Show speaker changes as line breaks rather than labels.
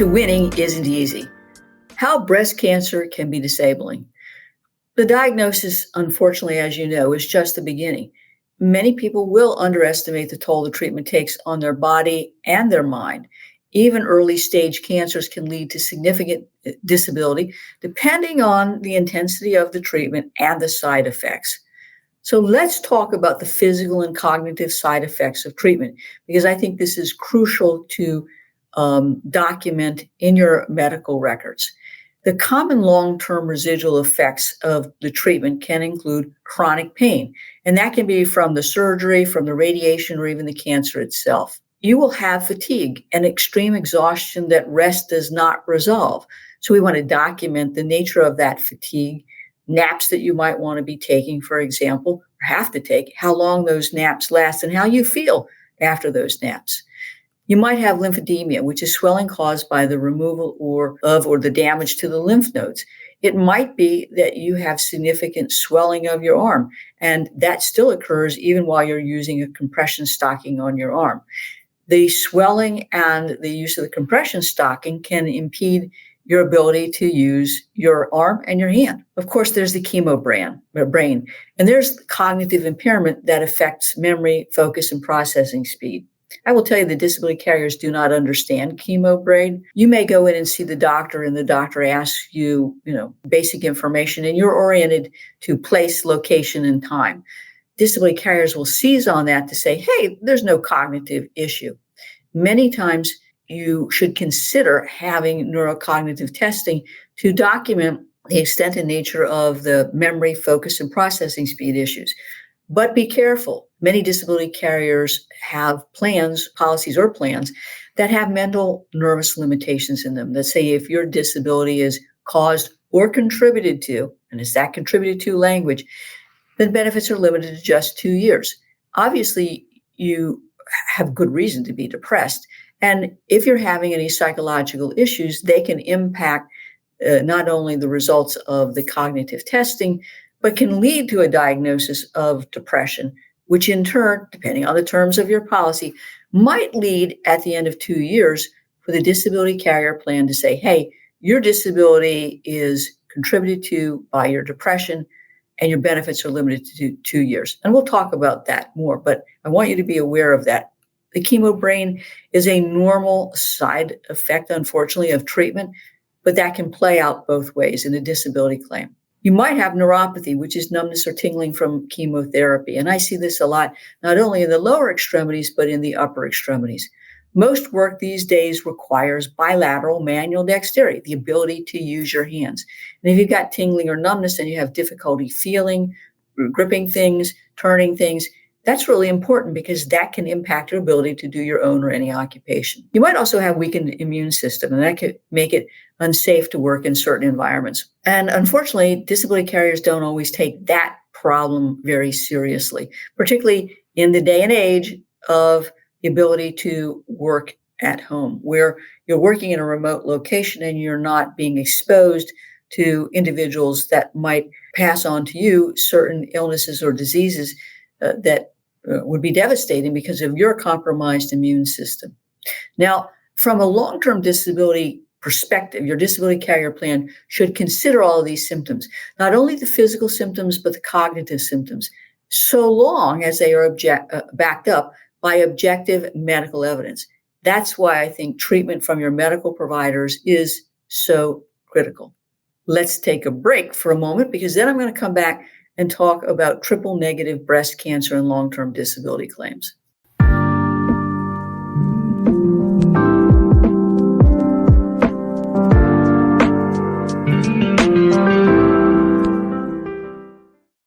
to winning isn't easy. How breast cancer can be disabling. The diagnosis, unfortunately, as you know, is just the beginning. Many people will underestimate the toll the treatment takes on their body and their mind. Even early stage cancers can lead to significant disability, depending on the intensity of the treatment and the side effects. So let's talk about the physical and cognitive side effects of treatment, because I think this is crucial to document in your medical records. The common long-term residual effects of the treatment can include chronic pain, and that can be from the surgery, from the radiation, or even the cancer itself. You will have fatigue and extreme exhaustion that rest does not resolve. So we want to document the nature of that fatigue, naps that you might want to be taking, for example, or have to take, how long those naps last, and how you feel after those naps. You might have lymphedema, which is swelling caused by the removal or the damage to the lymph nodes. It might be that you have significant swelling of your arm, and that still occurs even while you're using a compression stocking on your arm. The swelling and the use of the compression stocking can impede your ability to use your arm and your hand. Of course, there's the chemo brain, and there's cognitive impairment that affects memory, focus, and processing speed. I will tell you, the disability carriers do not understand chemo brain. You may go in and see the doctor, and the doctor asks you, basic information, and you're oriented to place, location, and time. Disability carriers will seize on that to say, hey, there's no cognitive issue. Many times you should consider having neurocognitive testing to document the extent and nature of the memory, focus, and processing speed issues. But be careful. Many disability carriers have policies or plans that have mental nervous limitations in them that say if your disability is caused or contributed to, and is that contributed to language, then benefits are limited to just 2 years. Obviously, you have good reason to be depressed. And if you're having any psychological issues, they can impact not only the results of the cognitive testing, but can lead to a diagnosis of depression, which in turn, depending on the terms of your policy, might lead at the end of 2 years for the disability carrier plan to say, hey, your disability is contributed to by your depression and your benefits are limited to 2 years. And we'll talk about that more, but I want you to be aware of that. The chemo brain is a normal side effect, unfortunately, of treatment, but that can play out both ways in a disability claim. You might have neuropathy, which is numbness or tingling from chemotherapy. And I see this a lot, not only in the lower extremities, but in the upper extremities. Most work these days requires bilateral manual dexterity, the ability to use your hands. And if you've got tingling or numbness and you have difficulty feeling, gripping things, turning things, that's really important because that can impact your ability to do your own or any occupation. You might also have weakened immune system, and that could make it unsafe to work in certain environments. And unfortunately, disability carriers don't always take that problem very seriously, particularly in the day and age of the ability to work at home, where you're working in a remote location and you're not being exposed to individuals that might pass on to you certain illnesses or diseases that would be devastating because of your compromised immune system. Now, from a long-term disability perspective, your disability carrier plan should consider all of these symptoms, not only the physical symptoms, but the cognitive symptoms, so long as they are backed up by objective medical evidence. That's why I think treatment from your medical providers is so critical. Let's take a break for a moment, because then I'm going to come back and talk about triple negative breast cancer and long-term disability claims.